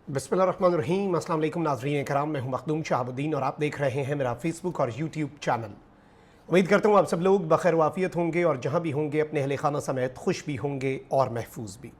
बिस्मिल्लाहिर्रहमानिर्रहीम। अस्सलाम वालेकुम नाज़रीन कराम, मैं हूं मखदूम शहाबुद्दीन और आप देख रहे हैं मेरा फेसबुक और यूट्यूब चैनल। उम्मीद करता हूं आप सब लोग बखैर वाफ़ियत होंगे और जहां भी होंगे अपने अहले खाना समेत खुश भी होंगे और महफूज भी।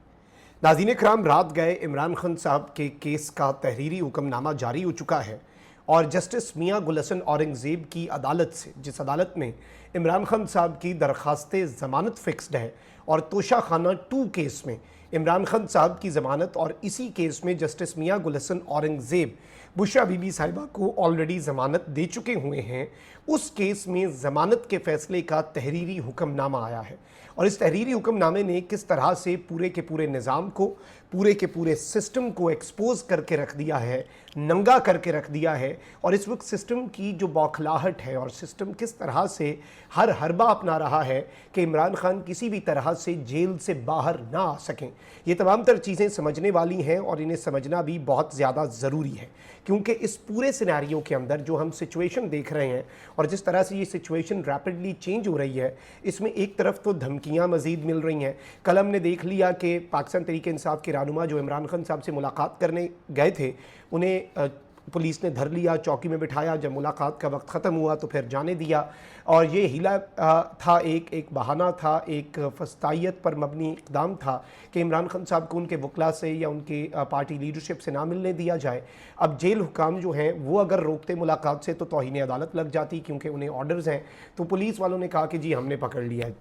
नाज़रीन कराम, रात गए इमरान खान साहब के केस का तहरीरी हुक्मनामा जारी हो चुका है और जस्टिस मियां गुल हसन औरंगज़ेब की अदालत से, जिस अदालत में इमरान खान साहब की दरख्वास्त ज़मानत फ़िक्स्ड है और तोशा खाना 2 केस में इमरान खान साहब की ज़मानत और इसी केस में जस्टिस मियां गुल हसन औरंगज़ेब बुशरा बीबी साहिबा को ऑलरेडी ज़मानत दे चुके हुए हैं, उस केस में ज़मानत के फ़ैसले का तहरीरी हुक्मनामा आया है। और इस तहरीरी हुक्मनामे ने किस तरह से पूरे के पूरे निज़ाम को, पूरे के पूरे सिस्टम को एक्सपोज करके रख दिया है, नंगा करके रख दिया है। और इस वक्त सिस्टम की जो बौखलाहट है और सिस्टम किस तरह से हर हरबा अपना रहा है कि इमरान खान किसी भी तरह से जेल से बाहर ना आ सकें, ये तमाम तर चीज़ें समझने वाली हैं और इन्हें समझना भी बहुत ज़्यादा ज़रूरी है। क्योंकि इस पूरे सिनेरियो के अंदर जो हम सिचुएशन देख रहे हैं और जिस तरह से ये सिचुएशन रैपिडली चेंज हो रही है, इसमें एक तरफ तो धमकियां मज़ीद मिल रही हैं। कल हमने देख लिया कि पाकिस्तान तहरीक इंसाफ के रहनुमा जो इमरान खान साहब से मुलाकात करने गए थे, उन्हें पुलिस ने धर लिया, चौकी में बिठाया। जब मुलाकात का वक्त ख़त्म हुआ तो फिर जाने दिया। और ये हीला था, एक बहाना था, एक फस्तायत पर मबनी इक़दाम था कि इमरान खान साहब को उनके वकला से या उनकी पार्टी लीडरशिप से ना मिलने दिया जाए। अब जेल हुकाम जो हैं वो अगर रोकते मुलाकात से तो तौहीन अदालत लग जाती, क्योंकि उन्हें ऑर्डर्स हैं। तो पुलिस वालों ने कहा कि जी हमने पकड़ लिया है,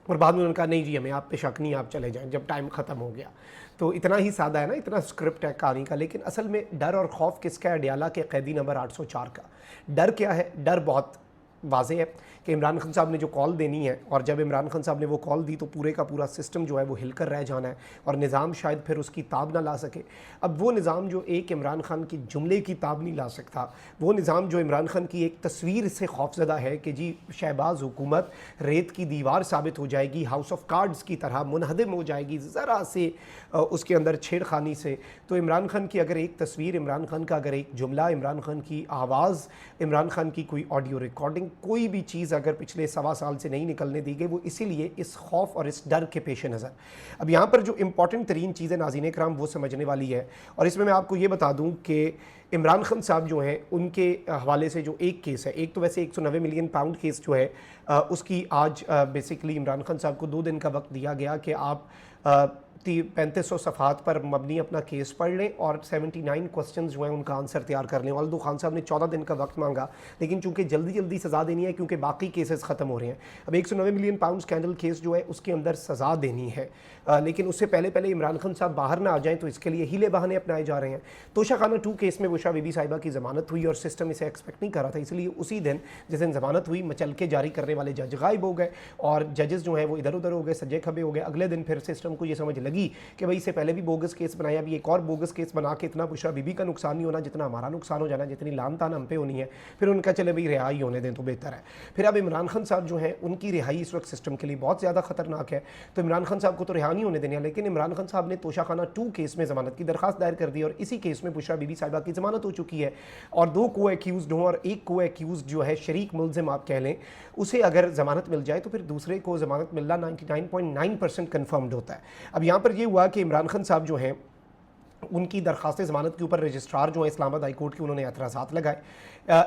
और बाद में उन्होंने कहा नहीं जी हमें आप पे शक नहीं, आप चले जाएं जब टाइम ख़त्म हो गया। तो इतना ही सादा है ना, इतना स्क्रिप्ट है कहानी का। लेकिन असल में डर और खौफ किसका है? अडयाला के कैदी नंबर 804 का। डर क्या है? डर बहुत वाज़ेह है कि इमरान खान साहब ने जो कॉल देनी है, और जब इमरान खान साहब ने वो कॉल दी तो पूरे का पूरा सिस्टम जो है वो हिलकर रह जाना है और निज़ाम शायद फिर उसकी ताब ना ला सके। अब वो निज़ाम जो एक इमरान खान की जुमले की ताब नहीं ला सकता, वो निज़ाम जो इमरान खान की एक तस्वीर से खौफजदा है कि जी शहबाज हुकूमत रेत की दीवार साबित हो जाएगी, हाउस ऑफ कार्ड्स की तरह मुनहदम हो जाएगी ज़रा से उसके अंदर छेड़खानी से। तो इमरान खान की अगर एक तस्वीर, इमरान खान का अगर एक जुमला, इमरान खान की आवाज़, इमरान खान की कोई ऑडियो रिकॉर्डिंग, कोई भी चीज़ अगर पिछले 1.25 साल से नहीं निकलने दी गई, वो इसीलिए इस खौफ और इस डर के पेश नज़र। अब यहाँ पर जो इंपॉर्टेंट तरीन चीज़ें नाज़रीन कराम वो समझने वाली है, और इसमें मैं आपको ये बता दूँ कि इमरान खान साहब जो हैं उनके हवाले से जो एक केस है, एक तो वैसे 190 मिलियन पाउंड केस जो है उसकी आज बेसिकली इमरान खान साहब को 2 दिन का वक्त दिया गया कि आप 3500 सफ़ात पर मबनी अपना केस पढ़ लें और 79 क्वेश्चन जो हैं उनका आंसर तैयार कर लें। ऑल्दो खान साहब ने 14 दिन का वक्त मांगा, लेकिन चूंकि जल्दी जल्दी सज़ा देनी है क्योंकि बाकी केसेस ख़त्म हो रहे हैं। अब 190 मिलियन पाउंड स्कैंडल केस जो है उसके अंदर सज़ा देनी है, लेकिन उससे पहले पहले इमरान खान साहब बाहर ना आ जाएँ, तो इसके लिए हीले बहाने अपनाए जा रहे हैं। तोशा खाना 2 केस में बुशरा बीबी साहिबा की ज़मानत हुई और सिस्टम इसे एक्सपेक्ट नहीं कर रहा था, इसलिए उसी दिन जिस दिन ज़मानत हुई मचल के जारी करने वाले जज गायब हो गए और जजेस जो हैं वो इधर उधर हो गए, सज्जे खबे हो गए। अगले दिन फिर सिस्टम को ये समझ लगी कि भाई इससे पहले भी बोगस केस बनाया, अभी एक और बोगस केस बना के इतना बुशरा बीबी का नुकसान नहीं होना जितना हमारा नुकसान हो जाना, जितनी लान तान हम पे होनी है। फिर उनका चले भाई रिहाई होने दें तो बेहतर है। फिर अब इमरान खान साहब जो हैं उनकी रिहाई इस वक्त सिस्टम के लिए बहुत ज़्यादा खतरनाक है, तो इमरान खान साहब को तो रिहा नहीं होने देनी है। लेकिन इमरान खान साहब ने तोशा खाना 2 केस में ज़मानत की दरखास्त दायर कर दी और इसी केस में बुशरा बीबी साहिबा की ज़मानत हो चुकी है। और 2 को एक्यूज़ड हों और एक को एक्यूज़ड जो है शरीक मुलजिम आप कह लें, उसे अगर ज़मानत मिल जाए तो फिर दूसरे को ज़मानत मिलना 99.9% कन्फर्म्ड होता है। अब यहाँ पर यह हुआ कि इमरान खान साहब जो हैं उनकी दरख्वास्त ज़मानत के ऊपर रजिस्ट्रार जो है इस्लामाबाद हाई कोर्ट के, उन्होंने एतराज़ात लगाए।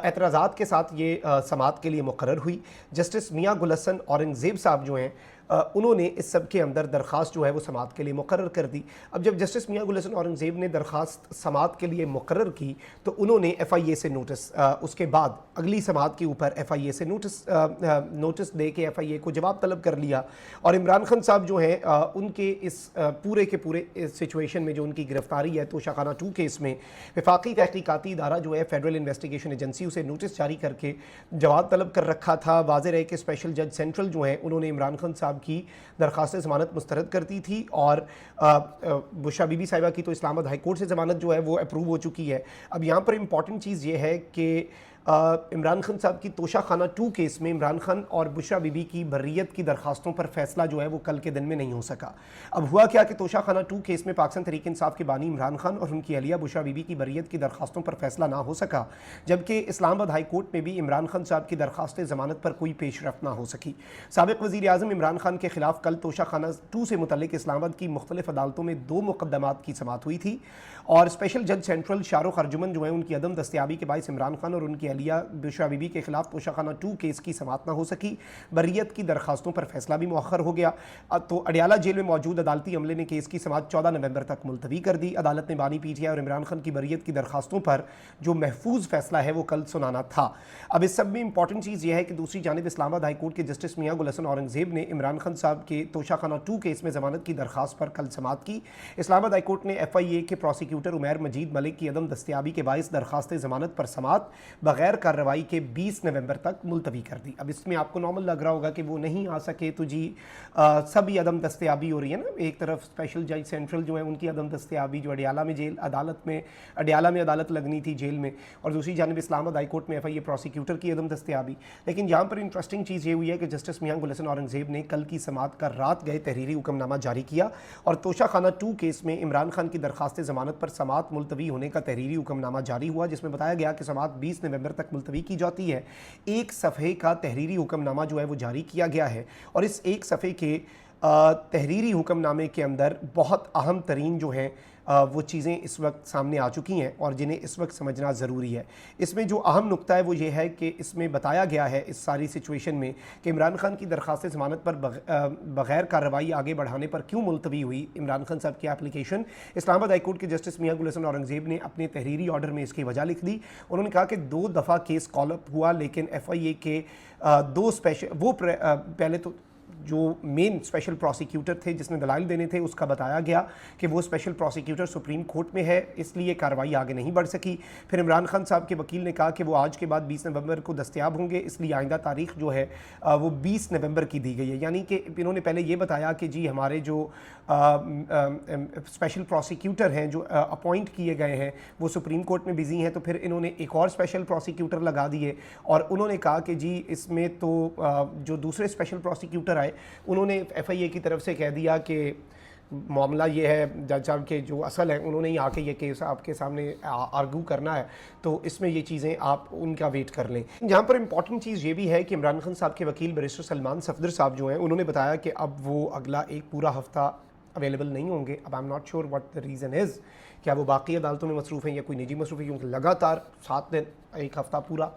एतराज़ात के साथ ये समाअत के लिए मुकर्रर हुई। जस्टिस मियां गुल हसन औरंगज़ेब साहब जो हैं उन्होंने इस सब के अंदर दरख्वास्त जो है वो समाअत के लिए मुकर्रर कर दी। अब जब जस्टिस मियां गुल हसन औरंगज़ेब ने दरख्वास्त समाअत के लिए मुकर्रर की तो उन्होंने FIA से नोटिस, उसके बाद अगली समाअत के ऊपर FIA से नोटिस दे के FIA को जवाब तलब कर लिया। और इमरान खान साहब जो हैं उनके इस पूरे के पूरे सिचुएशन में जो उनकी गिरफ्तारी है तोशा खाना 2 केस में, वफाकी तहकीकाती इदारा जो है फेडरल इन्वेस्टिगेशन एजेंसी उसे नोटिस जारी करके जवाब तलब कर रखा था। वाज़ेह रहे कि स्पेशल जज सेंट्रल जो हैं उन्होंने इमरान खान साहब की दरख्वास्त ज़मानत मुस्तरद कर दी थी और बुशरा बीबी साहिबा की तो इस्लामाबाद हाई कोर्ट से ज़मानत जो है वो अप्रूव हो चुकी है। अब यहाँ पर इंपॉर्टेंट चीज़ ये है कि इमरान खान साहब की तोशा खाना 2 केस में इमरान खान और बुशरा बीबी की बर्रियत की दरखास्तों पर फैसला जो है वो कल के दिन में नहीं हो सका। अब हुआ क्या कि तोशा खाना 2 केस में पाकिस्तान तहरीक इंसाफ के बानी इमरान खान और उनकी अहलिया बुशरा बीबी की बर्रियत की दरखास्तों पर फैसला ना हो सका, जबकि इस्लामाबाद हाई कोर्ट में भी इमरान खान साहब की दरखास्त ज़मानत पर कोई पेशरफ ना हो सकी। साबिक़ वज़ीर आज़म इमरान खान के खिलाफ कल तोशा खाना 2 से मुतल्लिक़ इस्लामाबाद की मुख्तलिफ अदालतों में 2 मुक़दमात की समाअत हुई थी और स्पेशल जज सेंट्रल शाहरुख अर्जुमन जो है उनकी अदम दस्तयाबी के बायस इमरान खान और उनकी अहलिया बुशरा बीबी के खिलाफ तोशा खाना 2 केस की समाअत ना हो सकी। बर्रियत की दरखास्तों पर फैसला भी मुअख्खर हो गया। तो अडियाला जेल में मौजूद अदालती अमले ने केस की समाअत 14 नवंबर तक मुलतवी कर दी। अदालत ने बानी पीटीआई और इमरान खान की बर्रियत की दरखास्तों पर जो महफूज फैसला है वो कल सुनाना था। अब इस सब में इंपॉर्टेंट चीज़ यह है कि दूसरी जानिब इस्लामाबाद हाई कोर्ट के जस्टिस मियां गुल हसन औरंगजेब ने इमरान खान साहब के तोशा खाना 2 केस में जमानत की दरखास्त पर कल समाअत की। इस्लामाबाद हाई कोर्ट ने FIA के प्रोसिक्यूटर उमैर मजीद मलिक की अदम दस्तयाबी के बायस दरखास्त जमानत पर समाअत बगैर कार्रवाई के 20 नवंबर तक मुलतवी कर दी। अब इसमें आपको नॉर्मल लग रहा होगा कि वो नहीं आ सके तो जी सभी अदम दस्तयाबी हो रही है ना। एक तरफ स्पेशल जज सेंट्रल जो है उनकी अदम दस्तयाबी जो अडियाला में जेल अदालत में अदालत लगनी थी जेल में, और दूसरी जानिब इस्लामाबाद हाई कोर्ट में FIA प्रोसिक्यूटर की अदम दस्तयाबी। लेकिन यहाँ पर इंटरेस्टिंग चीज़ ये हुई है कि जस्टिस मियां गुल हसन औरंगजेब ने कल की समाअत का रात गए तहरीरी हुक्मनामा जारी किया और तोशा खाना 2 केस में इमरान खान की दरखास्त ज़मानत पर समाअत मुलतवी होने का तहरीरी हुक्मनामा जारी हुआ, जिसमें बताया गया कि समाअत 20 नवंबर तक मुलतवी की जाती है। एक सफ़े का तहरीरी हुक्मनामा जो है वो जारी किया गया है और इस एक सफ़े के तहरीरी हुक्मनामे के अंदर बहुत अहम तरीन जो हैं वो चीज़ें इस वक्त सामने आ चुकी हैं और जिन्हें इस वक्त समझना ज़रूरी है। इसमें जो अहम नुक्ता है वो ये है कि इसमें बताया गया है इस सारी सिचुएशन में कि इमरान खान की दरखास्त ज़मानत पर बग़ैर कार्रवाई आगे बढ़ाने पर क्यों मुलतवी हुई इमरान खान साहब की एप्लीकेशन। इस्लामाबाद हाई कोर्ट के जस्टिस मियां गुल हसन औरंगजेब ने अपने तहरीरी ऑर्डर में इसकी वजह लिख दी। उन्होंने कहा कि 2 दफ़ा केस कॉलअप हुआ, लेकिन FIA के 2 स्पेशल पहले तो जो मेन स्पेशल प्रोसिक्यूटर थे जिसने दलाइल देने थे उसका बताया गया कि वो स्पेशल प्रोसिक्यूटर सुप्रीम कोर्ट में है, इसलिए कार्रवाई आगे नहीं बढ़ सकी। फिर इमरान खान साहब के वकील ने कहा कि वो आज के बाद 20 नवंबर को दस्तयाब होंगे, इसलिए आइंदा तारीख जो है वो 20 नवंबर की दी गई है। यानी कि इन्होंने पहले ये बताया कि जी हमारे जो स्पेशल प्रोसिक्यूटर हैं जो अपॉइंट किए गए हैं वो सुप्रीम कोर्ट में बिज़ी हैं, तो फिर इन्होंने एक और स्पेशल प्रोसिक्यूटर लगा दिए और उन्होंने कहा कि जी इसमें तो जो दूसरे स्पेशल प्रोसिक्यूटर आए उन्होंने FIA की तरफ से कह दिया कि मामला ये है, जज साहब के जो असल है उन्होंने ही आके ये केस आपके सामने आर्गू करना है, तो इसमें ये चीज़ें आप उनका वेट कर लें। यहाँ पर इंपॉर्टेंट चीज़ ये भी है कि इमरान खान साहब के वकील बैरिस्टर सलमान सफदर साहब जो हैं उन्होंने बताया कि अब वो अगला एक पूरा हफ़्ता अवेलेबल नहीं होंगे। अब I am not sure what the reason is, क्या वो बाकी अदालतों में मसरूफ़ हैं या कोई निजी मसरूफ़ है, क्योंकि लगातार 7 दिन एक हफ़्ता पूरा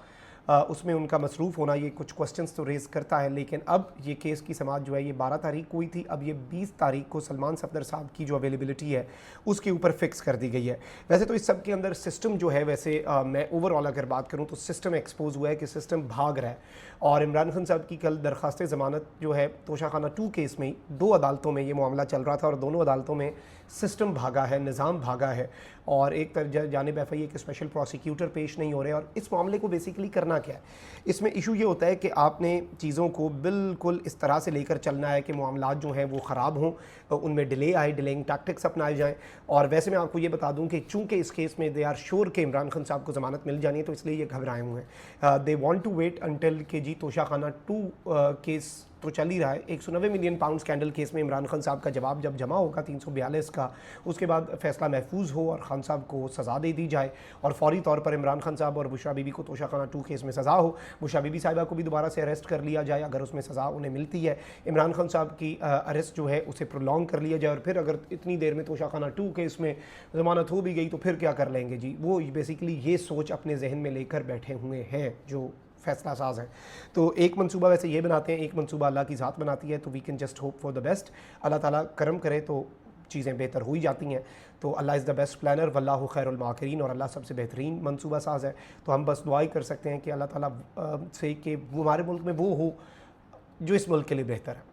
उसमें उनका मसरूफ़ होना ये कुछ क्वेश्चंस तो रेज़ करता है। लेकिन अब ये केस की समाअत जो है ये 12 तारीख को हुई थी, अब ये 20 तारीख को सलमान सफदर साहब की जो अवेलेबिलिटी है उसके ऊपर फिक्स कर दी गई है। वैसे तो इस सब के अंदर सिस्टम जो है वैसे मैं ओवरऑल अगर बात करूँ तो सिस्टम एक्सपोज हुआ है कि सिस्टम भाग रहा है और इमरान खान साहब की कल दरखास्त ज़मानत जो है तोशा खाना 2 केस में 2 अदालतों में ये मामला चल रहा था और दोनों अदालतों में सिस्टम भागा है, निज़ाम भागा है और एक तरफ जानिब FIA के स्पेशल प्रोसिक्यूटर पेश नहीं हो रहे। और इस मामले को बेसिकली करना क्या है, इसमें इशू ये होता है कि आपने चीज़ों को बिल्कुल इस तरह से लेकर चलना है कि मामलात जो हैं वो ख़राब हों, उनमें डिले आए, डिलेइंग टैक्टिक्स अपनाए जाएँ। और वैसे मैं आपको ये बता दूं कि चूँकि इस केस में दे आर श्योर के इमरान खान साहब को ज़मानत मिल जानी है, तो इसलिए ये घबराए हुए हैं। They want to wait until के जी तोशा खाना 2 केस तो चल ही रहा है। 190 मिलियन पाउंड स्कैंडल केस में इमरान खान साहब का जवाब जब जमा होगा 342 का, उसके बाद फैसला महफूज हो और खान साहब को सज़ा दे दी जाए और फौरी तौर पर इमरान खान साहब और बुशरा बीबी को तोशा खाना 2 केस में सज़ा हो, बुशरा बीबी साहिबा को भी दोबारा से अरेस्ट कर लिया जाए अगर उसमें सज़ा उन्हें मिलती है, इमरान खान साहब की अरेस्ट जो है उसे प्रोलॉन्ग कर लिया जाए और फिर अगर इतनी देर में तोशा खाना 2 केस में ज़मानत हो भी गई तो फिर क्या कर लेंगे जी। वो बेसिकली ये सोच अपने जहन में लेकर बैठे हुए हैं जो फैसला साज है। तो एक मंसूबा वैसे ये बनाते हैं, एक मंसूबा अल्लाह की ज़ात बनाती है, तो we can just hope for the best. Allah ताला करम करे तो चीज़ें बेहतर हो ही जाती हैं। तो अल्लाह इज़ द बेस्ट प्लानर वल्लाहु खैरुल माकिरीन, और अल्लाह सबसे बेहतरीन मंसूबा साज है। तो हम बस दुआ ही कर सकते हैं कि अल्लाह ताला से कि हमारे मुल्क में वो हो जो इस मुल्क के लिए बेहतर है।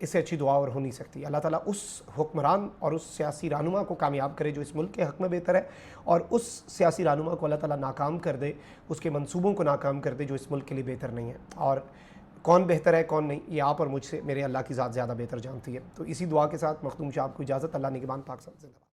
इससे अच्छी दुआ और हो नहीं सकती। अल्लाह ताला उस हुक्मरान और उस सियासी रहनुमा को कामयाब करे जो इस मुल्क के हक़ में बेहतर है, और उस सियासी रहनुमा को अल्लाह ताला नाकाम कर दे, उसके मंसूबों को नाकाम कर दे जो इस मुल्क के लिए बेहतर नहीं है। और कौन बेहतर है कौन नहीं ये आप और मुझसे मेरे अल्लाह की ज़ात ज़्यादा बेहतर जानती है। तो इसी दुआ के साथ मखदूम शाह को इजाज़त। अल्लाह निगहबान पाक साहब जिंदाबाद।